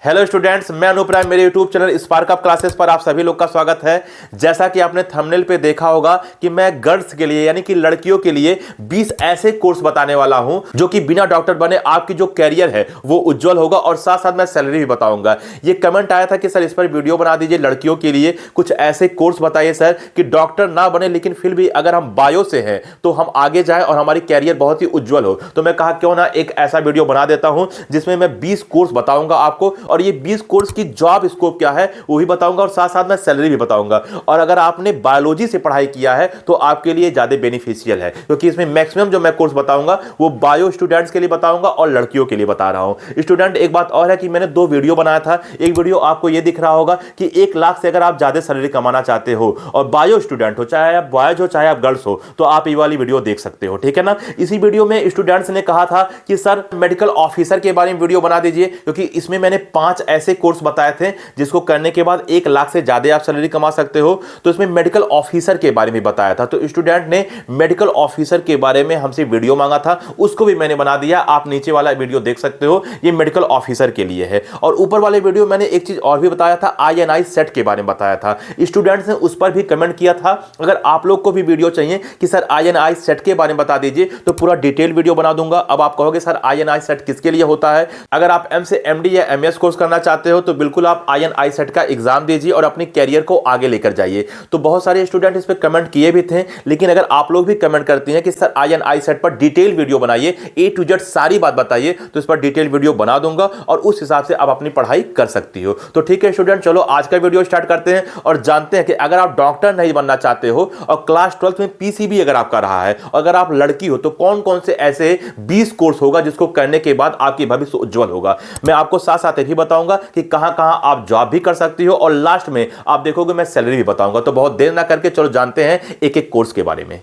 Hello students, मैं अनूप राय। मेरे YouTube channel spark up classes पर आप सभी लोग का स्वागत है। जैसा कि आपने थंबनेल पे देखा होगा कि मैं गर्ल्स के लिए यानी कि लड़कियों के लिए 20 ऐसे कोर्स बताने वाला हूं जो कि बिना डॉक्टर बने आपकी जो कैरियर है वो उज्जवल होगा और साथ साथ मैं सैलरी भी बताऊंगा। ये कमेंट आया था कि सर इस पर वीडियो बना दीजिए, लड़कियों के लिए कुछ ऐसे कोर्स बताइए सर कि डॉक्टर ना बने लेकिन फिर भी अगर हम बायो से हैं तो हम आगे जाए और हमारी कैरियर बहुत ही उज्जवल हो। तो मैं कहा क्यों ना एक ऐसा वीडियो बना देता हूं जिसमें मैं 20 कोर्स बताऊंगा आपको, और ये 20 कोर्स की जॉब स्कोप क्या है वो भी बताऊंगा और साथ साथ मैं सैलरी भी बताऊंगा। और अगर आपने बायोलॉजी से पढ़ाई किया है तो आपके लिए ज्यादा बेनिफिशियल है, क्योंकि इसमें मैक्सिमम जो मैं कोर्स बताऊंगा वो बायो स्टूडेंट्स के लिए बताऊंगा और लड़कियों के लिए बता रहा हूं। स्टूडेंट, एक बात और है कि मैंने 2 वीडियो बनाया था। एक वीडियो आपको ये दिख रहा होगा कि 1 लाख से अगर आप ज्यादा सैलरी कमाना चाहते हो और बायो स्टूडेंट हो, चाहे आप बॉयज हो चाहे आप गर्ल्स हो, तो आप ये वाली वीडियो देख सकते हो, ठीक है ना। इसी वीडियो में स्टूडेंट्स ने कहा था कि सर मेडिकल ऑफिसर के बारे में वीडियो बना दीजिए, क्योंकि इसमें मैंने 5 ऐसे कोर्स बताए थे जिसको करने के बाद 1 लाख से ज्यादा आप सैलरी कमा सकते हो। तो इसमें मेडिकल ऑफिसर के बारे में बताया था, तो स्टूडेंट ने मेडिकल ऑफिसर के बारे में हमसे वीडियो मांगा था, उसको भी मैंने बना दिया। आप नीचे वाला वीडियो देख सकते हो, ये मेडिकल ऑफिसर के लिए है। और ऊपर वाले वीडियो मैंने एक चीज और भी बताया था, INI सेट के बारे में बताया था। स्टूडेंट्स ने उस पर भी कमेंट किया था अगर आप लोग को भी वीडियो चाहिए कि सर INI सेट के बारे में बता दीजिए, तो पूरा डिटेल वीडियो बना दूंगा। अब आप कहोगे सर INI सेट किसके लिए होता है? अगर आप M से MD या MS कोर्स करना चाहते हो तो बिल्कुल आप INI सेट का एग्जाम दीजिए और अपनी कैरियर को आगे लेकर जाइए। तो बहुत सारे स्टूडेंट इस पर कमेंट किए भी थे, लेकिन अगर आप लोग भी कमेंट करती हैं कि सर INI सेट पर डिटेल वीडियो बनाइए, A to Z सारी बात बताइए, तो इस पर डिटेल वीडियो बना दूंगा और उस हिसाब से आप अपनी पढ़ाई कर सकती हो। तो ठीक है स्टूडेंट, चलो आज का वीडियो स्टार्ट करते हैं और जानते हैं कि अगर आप डॉक्टर नहीं बनना चाहते हो और क्लास 12 में PCB अगर आपका रहा है, अगर आप लड़की हो, तो कौन कौन से ऐसे 20 कोर्स होगा जिसको करने के बाद आपकी भविष्य उज्जवल होगा। मैं आपको साथ साथ ये भी बताऊंगा कि कहां कहां आप जॉब भी कर सकती हो और लास्ट में आप देखोगे मैं सैलरी भी बताऊंगा। तो बहुत देर ना करके चलो जानते हैं एक एक कोर्स के बारे में।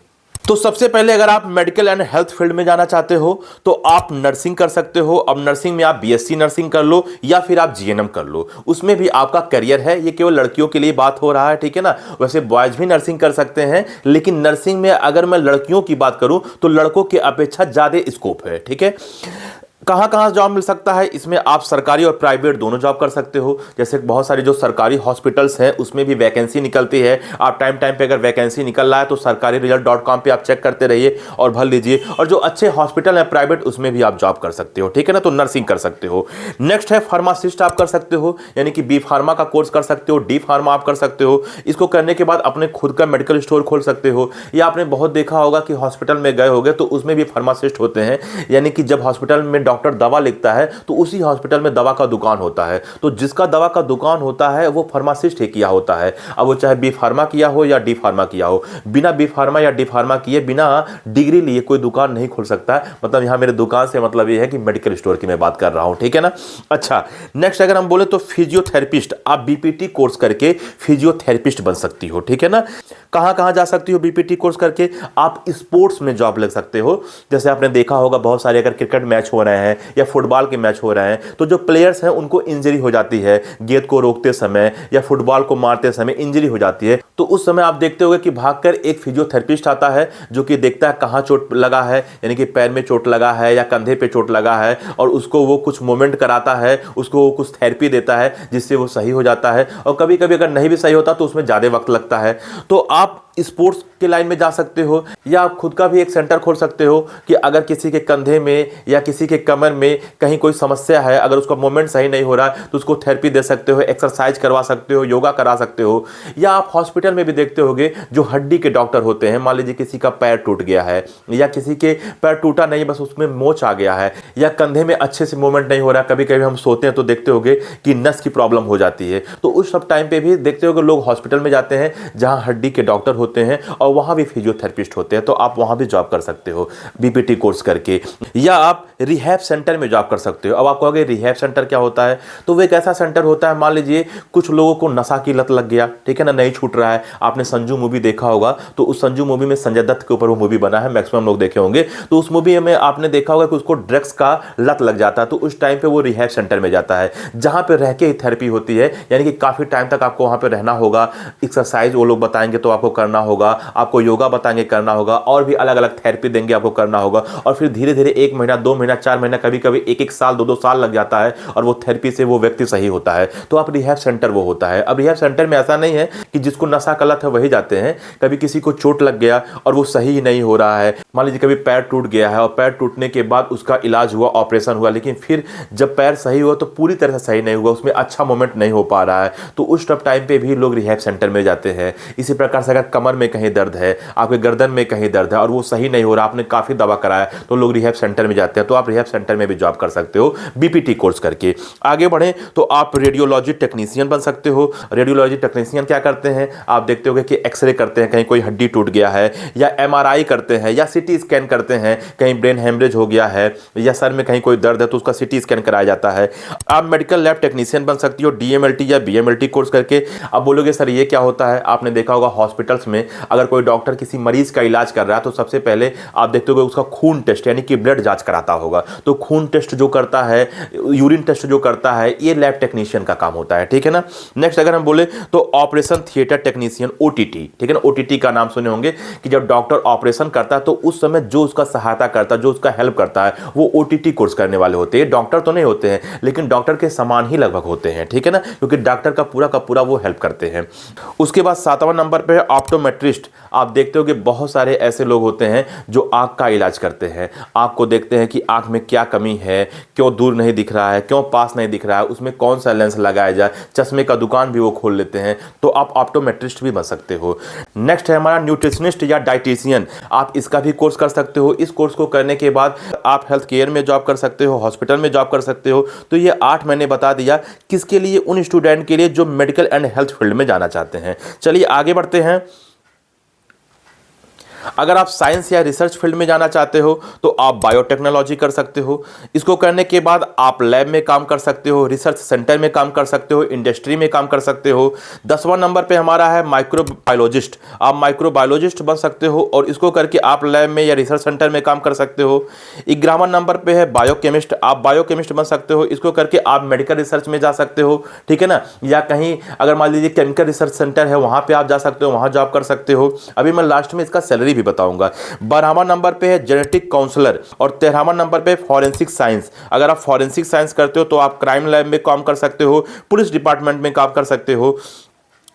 तो सबसे पहले अगर आप मेडिकल एंड हेल्थ फील्ड में जाना चाहते हो तो आप नर्सिंग कर सकते हो। अब नर्सिंग में आप BSc नर्सिंग कर लो या फिर आप GNM कर लो, उसमें भी आपका करियर है। ये केवल लड़कियों के लिए बात हो रहा है, ठीक है ना। वैसे बॉयज भी नर्सिंग कर सकते हैं, लेकिन नर्सिंग में अगर मैं लड़कियों की बात करूं तो लड़कों की अपेक्षा ज्यादा स्कोप है, ठीक है। कहां कहां जॉब मिल सकता है? इसमें आप सरकारी और प्राइवेट दोनों जॉब कर सकते हो। जैसे बहुत सारी जो सरकारी हॉस्पिटल्स हैं उसमें भी वैकेंसी निकलती है। आप टाइम टाइम पे अगर वैकेंसी निकल रहा है तो sarkariresult.com पे आप चेक करते रहिए और भर लीजिए। और जो अच्छे हॉस्पिटल है प्राइवेट, उसमें भी आप जॉब कर सकते हो, ठीक है ना। तो नर्सिंग कर सकते हो। नेक्स्ट है फार्मासिस्ट आप कर सकते हो, यानी कि B फार्मा का कोर्स कर सकते हो, D फार्मा आप कर सकते हो। इसको करने के बाद अपने खुद का मेडिकल स्टोर खोल सकते हो। या आपने बहुत देखा होगा कि हॉस्पिटल में गए होंगे तो उसमें भी फार्मासिस्ट होते हैं, यानी कि जब हॉस्पिटल में डॉक्टर दवा लिखता है तो उसी हॉस्पिटल में दवा का दुकान होता है। तो जिसका दवा का दुकान होता है वो फार्मासिस्ट ही किया होता है। अब वो चाहे B फार्मा किया हो या D फार्मा किया हो, बिना B फार्मा या D फार्मा किए, बिना डिग्री लिए कोई दुकान नहीं खोल सकता है। मतलब यहां मेरे दुकान से मतलब ये है कि मेडिकल स्टोर की मैं बात कर रहा हूं, ठीक है ना। अच्छा, नेक्स्ट अगर हम बोले तो फिजियोथेरेपिस्ट, आप BPT कोर्स करके फिजियोथेरेपिस्ट बन सकती हो, ठीक है ना। कहां कहां जा सकती हो BPT कोर्स करके? आप स्पोर्ट्स में जॉब लग सकते हो। जैसे आपने देखा होगा बहुत सारे अगर क्रिकेट मैच हो रहे हैं या फुटबॉल के मैच हो रहे हैं तो जो प्लेयर्स हैं उनको इंजरी हो जाती है, गेंद को रोकते समय या फुटबॉल को मारते समय इंजरी हो जाती है। तो उस समय आप देखते होंगे कि भागकर एक फिजियोथेरेपिस्ट आता है जो कि देखता है कहां चोट लगा है, यानी कि पैर में चोट लगा है या कंधे पे चोट लगा है, और उसको वो कुछ मूवमेंट कराता है, उसको वो कुछ थेरेपी देता है जिससे वो सही हो जाता है। और कभी कभी अगर नहीं भी सही होता तो उसमें ज्यादा वक्त लगता है। तो आप स्पोर्ट्स के लाइन में जा सकते हो या आप खुद का भी एक सेंटर खोल सकते हो कि अगर किसी के कंधे में या किसी के कमर में कहीं कोई समस्या है, अगर उसका मूवमेंट सही नहीं हो रहा है तो उसको थेरेपी दे सकते हो, एक्सरसाइज करवा सकते हो, योगा करा सकते हो। या आप हॉस्पिटल में भी देखते होगे जो हड्डी के डॉक्टर होते हैं, मान लीजिए किसी का पैर टूट गया है या किसी के पैर टूटा नहीं बस उसमें मोच आ गया है या कंधे में अच्छे से मूवमेंट नहीं हो रहा, कभी कभी हम सोते हैं तो देखते होगे कि नस की प्रॉब्लम हो जाती है। तो उस सब टाइम पे भी देखते होगे लोग हॉस्पिटल में जाते हैं जहां हड्डी के डॉक्टर होते हैं और वहां भी फिजियोथेरेपिस्ट होते हैं। तो आप वहां भी जॉब कर सकते हो BPT कोर्स करके। या आप रिहैब सेंटर में जॉब कर सकते हो। अब आप कहोगे रिहैब सेंटर क्या होता है? तो वो एक ऐसा सेंटर होता है, मान लीजिए कुछ लोगों को नशा की लत लग गया, ठीक है ना, नहीं छूट रहा है। आपने संजू मूवी देखा होगा, तो उस संजू मूवी में संजय दत्त के ऊपर वो मूवी बना है, मैक्सिमम लोग देखे होंगे। तो उस मूवी में आपने देखा होगा कि उसको ड्रग्स का लत लग जाता है, तो उस टाइम पे वो रिहैब सेंटर में जाता है जहां पे रह के ही थेरेपी होती है, यानी कि काफी टाइम तक आपको वहां पे रहना होगा। एक्सरसाइज वो लोग बताएंगे तो आपको करना करना होगा, आपको योगा बताएंगे करना होगा, और भी अलग अलग थेरेपी देंगे आपको करना होगा, और फिर धीरे धीरे 1 महीना 2 महीना 4 महीना कभी कभी 1 साल 2 साल लग जाता है और वो थेरेपी से वो व्यक्ति सही होता है। तो आप रिहैब सेंटर वो होता है। अब रिहैब सेंटर में ऐसा नहीं है कि जिसको नशा का लत है वही जाते हैं। कभी किसी को चोट लग गया और वो सही नहीं हो रहा है, मान लीजिए कभी पैर टूट गया है और पैर टूटने के बाद उसका इलाज हुआ, ऑपरेशन हुआ, लेकिन फिर जब पैर सही हुआ तो पूरी तरह से सही नहीं हुआ, उसमें अच्छा मूवमेंट नहीं हो पा रहा है, तो उस टाइम पे भी लोग रिहैब सेंटर में जाते हैं। इसी प्रकार से अगर कमर में कहीं दर्द है, आपके गर्दन में कहीं दर्द है और वो सही नहीं हो रहा, आपने काफी दवा कराया, तो लोग रिहैब सेंटर में जाते हैं। तो आप रिहैब सेंटर में भी जॉब कर सकते हो बीपीटी कोर्स करके। आगे बढ़े तो आप रेडियोलॉजी टेक्नीशियन बन सकते हो। रेडियोलॉजी टेक्नीशियन क्या करते हैं, आप देखते होंगे कि एक्सरे करते हैं, कहीं कोई हड्डी टूट गया है, या एमआरआई करते हैं, या सीटी स्कैन करते हैं, कहीं ब्रेन हेमरेज हो गया है या सर में कहीं कोई दर्द है तो उसका सीटी स्कैन कराया जाता है। आप मेडिकल लैब टेक्नीशियन बन सकती हो डीएमएलटी या बीएमएलटी कोर्स करके। अब बोलोगे सर ये क्या होता है, आपने देखा होगा हॉस्पिटल्स में अगर कोई डॉक्टर किसी मरीज का इलाज कर रहा है तो सबसे पहले आप देखते होगे उसका खून टेस्ट यानी कि ब्लड जांच कराता होगा। तो खून टेस्ट जो करता है, यूरिन टेस्ट जो करता है, ये लैब टेक्नीशियन का काम होता है, ठीक है ना। नेक्स्ट अगर हम बोले तो ऑपरेशन थिएटर टेक्नीशियन ओटीटी, ठीक है ना। ओटीटी का नाम सुने होंगे कि जब डॉक्टर ऑपरेशन करता है तो उस समय जो उसका सहायता करता है, जो उसका हेल्प करता है, वो ओटीटी कोर्स करने वाले होते हैं। डॉक्टर तो नहीं होते हैं लेकिन डॉक्टर के समान ही लगभग होते हैं, ठीक है ना, क्योंकि डॉक्टर का पूरा वो हेल्प करते हैं। उसके बाद 7वां नंबर पे है ऑप्टोमेट्रिस्ट। आप देखते हो कि बहुत सारे ऐसे लोग होते हैं जो आंख का इलाज करते हैं। आंख को देखते हैं कि आंख में क्या कमी है, क्यों दूर नहीं दिख रहा है, क्यों पास नहीं दिख रहा है, उसमें कौन सा लेंस लगाया जाए, चश्मे का दुकान भी वो खोल लेते हैं। तो आप ऑप्टोमेट्रिस्ट भी बन सकते हो। नेक्स्ट है हमारा न्यूट्रिशनिस्ट या डाइटिशियन। आप इसका भी कोर्स कर सकते हो। इस कोर्स को करने के बाद आप हेल्थ केयर में जॉब कर सकते हो, हॉस्पिटल में जॉब कर सकते हो। तो ये 8 मैंने बता दिया किसके लिए, उन स्टूडेंट के लिए जो मेडिकल एंड हेल्थ फील्ड में जाना चाहते हैं। चलिए आगे बढ़ते हैं। अगर आप साइंस या रिसर्च फील्ड में जाना चाहते हो तो आप बायोटेक्नोलॉजी कर सकते हो। इसको करने के बाद आप लैब में काम कर सकते हो, रिसर्च सेंटर में काम कर सकते हो, इंडस्ट्री में काम कर सकते हो। 10वां नंबर पे हमारा है माइक्रोबायोलॉजिस्ट। आप माइक्रोबायोलॉजिस्ट बन सकते हो और इसको करके आप लैब में या रिसर्च सेंटर में काम कर सकते हो। 11वां नंबर पे है बायोकेमिस्ट। आप बायोकेमिस्ट बन सकते हो, इसको करके आप मेडिकल रिसर्च में जा सकते हो, ठीक है ना, या कहीं अगर मान लीजिए केमिकल रिसर्च सेंटर है वहां पे आप जा सकते हो, वहां जॉब कर सकते हो। अभी मैं लास्ट में इसका सैलरी भी बताऊंगा। 12वां नंबर पे है जेनेटिक काउंसलर और 13वां नंबर पे फॉरेंसिक साइंस। अगर आप फॉरेंसिक साइंस करते हो तो आप क्राइम लैब में काम कर सकते हो, पुलिस डिपार्टमेंट में काम कर सकते हो।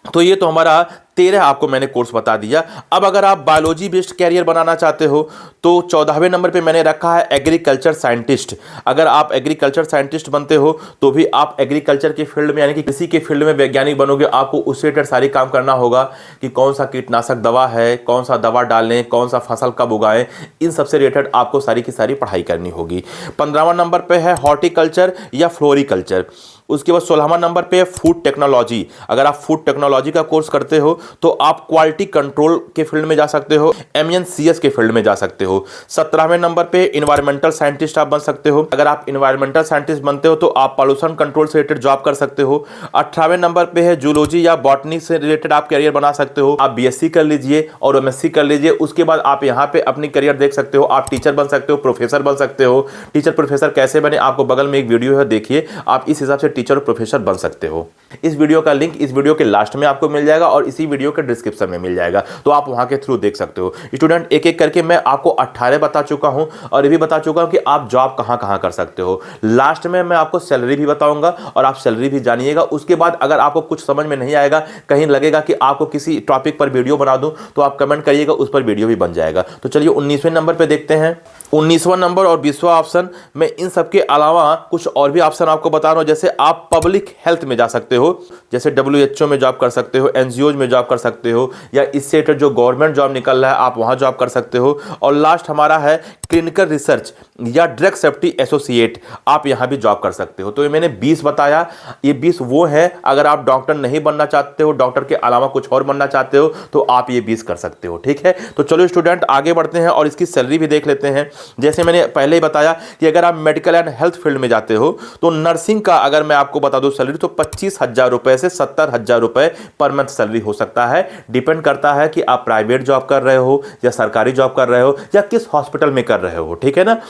तो ये तो हमारा 13 आपको मैंने कोर्स बता दिया। अब अगर आप बायोलॉजी बेस्ड कैरियर बनाना चाहते हो तो 14वें नंबर पे मैंने रखा है एग्रीकल्चर साइंटिस्ट। अगर आप एग्रीकल्चर साइंटिस्ट बनते हो तो भी आप एग्रीकल्चर के फील्ड में यानी कि कृषि के फील्ड में वैज्ञानिक बनोगे। आपको उससे रिलेटेड सारी काम करना होगा कि कौन सा कीटनाशक दवा है, कौन सा दवा डालें, कौन सा फसल कब उगाएं, इन सबसे रिलेटेड आपको सारी की सारी पढ़ाई करनी होगी। 15वां नंबर पे है हॉर्टिकल्चर या फ्लोरिकल्चर। उसके बाद 16वां नंबर पे है फूड टेक्नोलॉजी। अगर आप फूड टेक्नोलॉजी का कोर्स करते हो तो आप क्वालिटी कंट्रोल के फील्ड में जा सकते हो, एमएनसीएस के फील्ड में जा सकते हो। 17वें नंबर पे इन्वायरमेंटल साइंटिस्ट आप बन सकते हो। अगर आप इन्वायरमेंटल साइंटिस्ट बनते हो तो आप पॉल्यूशन कंट्रोल से रिलेटेड जॉब कर सकते हो। 18वें नंबर पे है जूलॉजी या बॉटनी से रिलेटेड आप करियर बना सकते हो। आप बीएससी कर लीजिए और एमएससी कर लीजिए, उसके बाद आप यहाँ पे अपनी करियर देख सकते हो। आप टीचर बन सकते हो, प्रोफेसर बन सकते हो। टीचर प्रोफेसर कैसे बने, आपको बगल में एक वीडियो है, देखिए, आप इस हिसाब से टीचर और प्रोफेसर बन सकते हो। इस वीडियो का लिंक इस वीडियो के लास्ट में आपको मिल जाएगा और इसी वीडियो के डिस्क्रिप्शन में मिल जाएगा, तो आप वहां के थ्रू देख सकते हो। स्टूडेंट, एक एक करके मैं आपको 18 बता चुका हूं और ये भी बता चुका हूं कि आप जॉब कहां कहां कर सकते हो। लास्ट में मैं आपको सैलरी भी बताऊंगा और आप सैलरी भी जानिएगा। उसके बाद अगर आपको कुछ समझ में नहीं आएगा, कहीं लगेगा कि आपको किसी टॉपिक पर वीडियो बना दूं, तो आप कमेंट करिएगा, उस पर वीडियो भी बन जाएगा। तो चलिए 19वें नंबर पर देखते हैं। 19वां नंबर और 20वां ऑप्शन में इन सबके अलावा कुछ और भी ऑप्शन आपको बता रहा हूं। जैसे आप पब्लिक हेल्थ में जा सकते हो, जैसे WHO में जॉब कर सकते हो, एनजीओ में जॉब कर सकते हो, या इससे रिलेटेड जो गवर्नमेंट जॉब निकल रहा है आप वहां जॉब कर सकते हो। और लास्ट हमारा है क्लिनिकल रिसर्च या ड्रग सेफ्टी एसोसिएट, आप यहां भी जॉब कर सकते हो। तो ये मैंने 20 बताया, ये 20 वो है अगर आप डॉक्टर नहीं बनना चाहते हो, डॉक्टर के अलावा कुछ और बनना चाहते हो, तो आप ये 20 कर सकते हो, ठीक है। तो चलो स्टूडेंट आगे बढ़ते हैं और इसकी सैलरी भी देख लेते हैं। जैसे मैंने पहले ही बताया कि अगर आप मेडिकल एंड हेल्थ फील्ड में जाते हो तो नर्सिंग का अगर मैं आपको बता दूं सैलरी, तो 25,000 रुपए से 70,000 रुपए पर मंथ सैलरी हो सकता है। डिपेंड करता है कि आप प्राइवेट जॉब कर रहे हो या सरकारी जॉब कर रहे हो या किस हॉस्पिटल में कर रहे हो, ठीक है ना।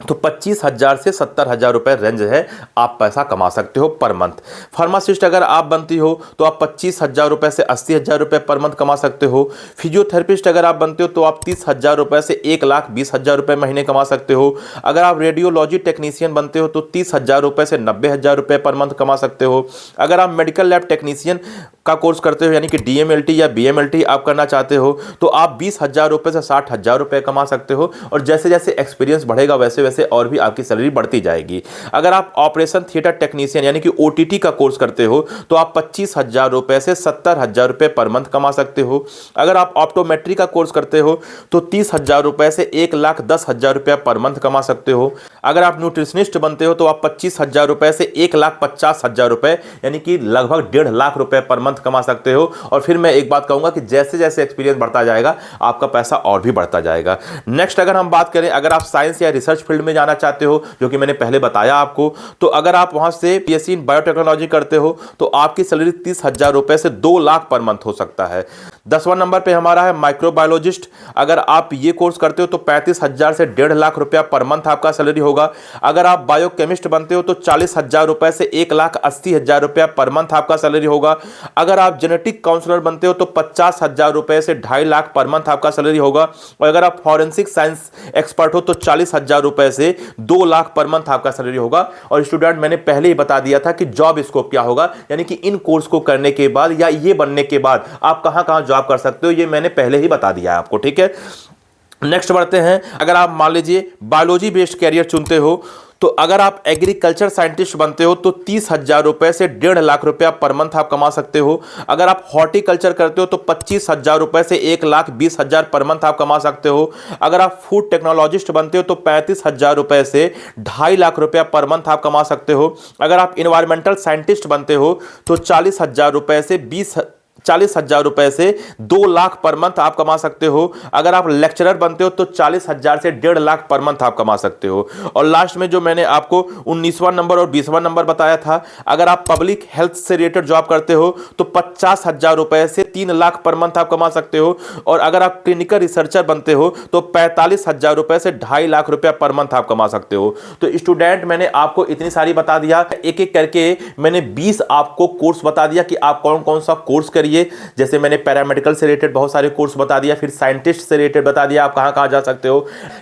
तो 25,000 से 70,000 रुपए रेंज है, आप पैसा कमा सकते हो पर मंथ। फार्मासिस्ट अगर आप बनती हो तो आप 25,000 रुपए से 80,000 रुपए पर मंथ कमा सकते हो। फिजियोथेरेपिस्ट अगर आप बनते हो तो आप 30,000 रुपए से 1,20,000 रुपए महीने कमा सकते हो। अगर आप रेडियोलॉजी टेक्नीशियन बनते हो तो 30,000 रुपए से 90,000 रुपए पर मंथ कमा सकते हो। अगर आप मेडिकल लैब टेक्नीशियन का कोर्स करते हो यानी कि DMLT या BMLT आप करना चाहते हो तो आप 20,000 रुपए से 60,000 रुपए कमा सकते हो। और जैसे जैसे एक्सपीरियंस बढ़ेगा वैसे वैसे और भी आपकी सैलरी बढ़ती जाएगी। अगर आप ऑपरेशन थिएटर टेक्नीशियन यानी कि OTT का कोर्स करते हो तो आप 25,000 रुपए से 70,000 रुपए पर मंथ कमा सकते हो। अगर आप ऑप्टोमेट्री का कोर्स करते हो तो 30,000 रुपए से 1,10,000 रुपए पर मंथ कमा सकते हो। अगर आप न्यूट्रिशनिस्ट बनते हो तो आप 25,000 रुपए से 1,50,000 रुपए यानी कि लगभग 1.5 लाख रुपए पर मंथ कमा सकते हो। और फिर मैं एक बात कहूंगा कि जैसे जैसे एक्सपीरियंस बढ़ता जाएगा आपका पैसा और भी बढ़ता जाएगा। नेक्स्ट अगर हम बात करें, अगर आप साइंस या रिसर्च फील्ड में जाना चाहते हो जो कि मैंने पहले बताया आपको, तो अगर आप वहां से BSc इन बायोटेक्नोलॉजी करते हो तो आपकी सैलरी 30,000 रुपए से 2 लाख पर मंथ हो सकता है। 10वां नंबर पे हमारा है माइक्रोबायोलॉजिस्ट। अगर आप ये कोर्स करते हो तो 35,000 से 1.5 लाख रुपया पर मंथ आपका सैलरी होगा। अगर आप बायोकेमिस्ट बनते हो तो 40,000 रुपए से 1,80,000 रुपया पर मंथ आपका सैलरी होगा। अगर आप जेनेटिक काउंसलर बनते हो तो 50,000 रुपए से 2.5 लाख पर मंथ आपका सैलरी होगा। और अगर आप फॉरेंसिक साइंस एक्सपर्ट हो तो 40,000 रुपए से 2 लाख पर मंथ आपका सैलरी होगा। और स्टूडेंट मैंने पहले ही बता दिया था कि जॉब स्कोप क्या होगा, यानी कि इन कोर्स को करने के बाद या ये बनने के बाद आप कहां कहां जॉब कर सकते हो, ये मैंने पहले ही बता दिया है आपको, ठीक है। नेक्स्ट बढ़ते हैं। अगर आप मान लीजिए बायोलॉजी बेस्ड कैरियर चुनते हो तो अगर आप एग्रीकल्चर साइंटिस्ट बनते हो तो 30,000 रुपए से 1.5 लाख रुपया पर मंथ आप कमा सकते हो। अगर आप हॉर्टिकल्चर करते हो तो 25,000 रुपए से 1,20,000 पर मंथ आप कमा सकते हो। अगर आप फूड टेक्नोलॉजिस्ट बनते हो तो 35,000 रुपए से 2.5 लाख रुपया पर मंथ आप कमा सकते हो। अगर आप इन्वायरमेंटल साइंटिस्ट बनते हो तो 40,000 रुपए से 40,000 रुपए से 2 लाख पर मंथ आप कमा सकते हो। अगर आप लेक्चरर बनते हो तो 40,000 से 1.5 लाख पर मंथ आप कमा सकते हो। और लास्ट में जो मैंने आपको 19वां नंबर और 20वां नंबर बताया था, अगर आप पब्लिक हेल्थ से रिलेटेड जॉब करते हो तो 50,000 रुपए से 3 लाख पर मंथ आप कमा सकते हो। और अगर आप क्लिनिकल रिसर्चर बनते हो तो 45,000 रुपए से 2.5 लाख रुपया पर मंथ आप कमा सकते हो। तो स्टूडेंट मैंने आपको इतनी सारी बता दिया, एक एक करके मैंने 20 आपको कोर्स बता दिया कि आप कौन कौन सा कोर्स करिए। जैसे मैंने पैरामेडिकल से रिलेटेड बहुत सारे कोर्स बता दिया, फिर साइंटिस्ट से रिलेटेड बता दिया आप कहां कहां जा सकते हो,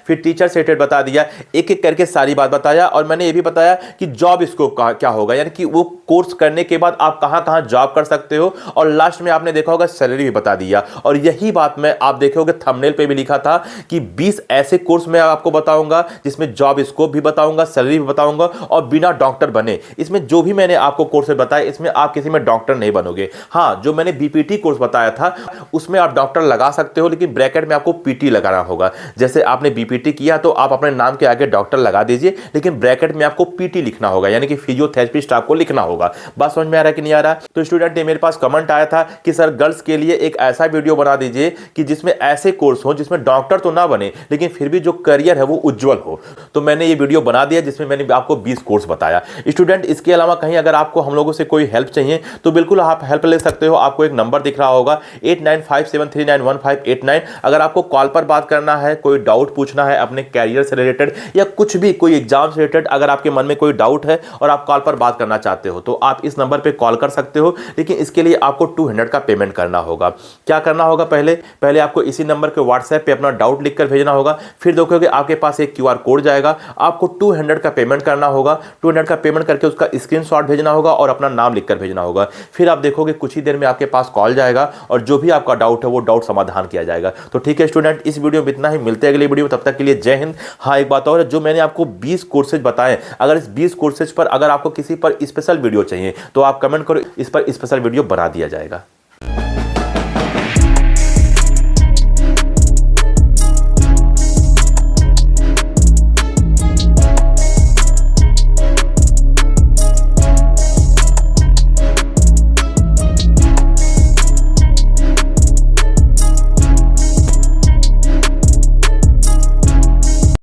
फिर टीचर से रिलेटेड बता दिया, एक एक करके सारी बात बताया। और मैंने ये भी बताया कि जॉब स्कोप क्या होगा, यानी कि वो कोर्स करने के बाद आप कहां कहां जॉब कर सकते हो। और लास्ट में आपने देखा होगा सैलरी भी बता दिया। और यही बात मैं आप देखोगे थंबनेल पे भी लिखा था कि 20 ऐसे कोर्स मैं आपको बताऊंगा जिसमें जॉब स्कोप भी बताऊंगा, सैलरी भी बताऊंगा और बिना डॉक्टर बने। इसमें जो भी मैंने आपको कोर्स बताया इसमें आप किसी में डॉक्टर नहीं बनोगे। हाँ, जो मैंने BPT कोर्स बताया था उसमें आप डॉक्टर लगा सकते हो, लेकिन ब्रैकेट में आपको PT लगाना होगा। जैसे आपने BPT किया तो आप अपने नाम के आगे डॉक्टर लगा दीजिए, लेकिन ब्रैकेट में आपको PT लिखना होगा, यानी कि फिजियोथेरेपिस्ट आपको लिखना होगा। बात समझ में आ रहा है कि नहीं आ रहा? तो स्टूडेंट ने मेरे पास कमेंट आया था कि सर गर्ल्स के लिए एक ऐसा वीडियो बना दीजिए कि जिसमें ऐसे कोर्स हो जिसमें डॉक्टर तो ना बने लेकिन फिर भी जो करियर है वो उज्जवल हो। तो मैंने ये वीडियो बना दिया जिसमें मैंने आपको 20 कोर्स बताया। स्टूडेंट इसके अलावा कहीं अगर आपको हम लोगों से कोई हेल्प चाहिए तो बिल्कुल आप हेल्प ले सकते हो। आपको एक नंबर दिख रहा होगा 8957391589। अगर आपको कॉल पर बात करना है, कोई डाउट पूछना है अपने कैरियर से रिलेटेड या कुछ भी कोई एग्जाम से रिलेटेड, अगर आपके मन में कोई डाउट है और आप कॉल पर बात करना चाहते हो तो आप इस नंबर पे कॉल कर सकते हो। लेकिन इसके लिए आपको 200 का पेमेंट करना होगा। क्या करना होगा, पहले आपको इसी नंबर के व्हाट्सएप पे अपना डाउट लिखकर भेजना होगा। फिर देखोगे आपके पास एक QR कोड जाएगा, आपको 200 का पेमेंट करना होगा। 200 का पेमेंट करके उसका स्क्रीनशॉट भेजना होगा और अपना नाम लिखकर भेजना होगा। फिर आप देखोगे कुछ ही देर में आपके पास कॉल जाएगा और जो भी आपका डाउट है वो डाउट समाधान किया जाएगा। तो ठीक है स्टूडेंट, इस वीडियो में इतना ही। मिलते हैं अगले वीडियो में, तब तक के लिए जय हिंद। हाँ, एक बात और है, जो मैंने आपको 20 कोर्सेज बताए, अगर इस 20 कोर्सेज पर अगर आपको किसी पर स्पेशल वीडियो चाहिए तो आप कमेंट करो, इस पर स्पेशल वीडियो बना दिया जाएगा।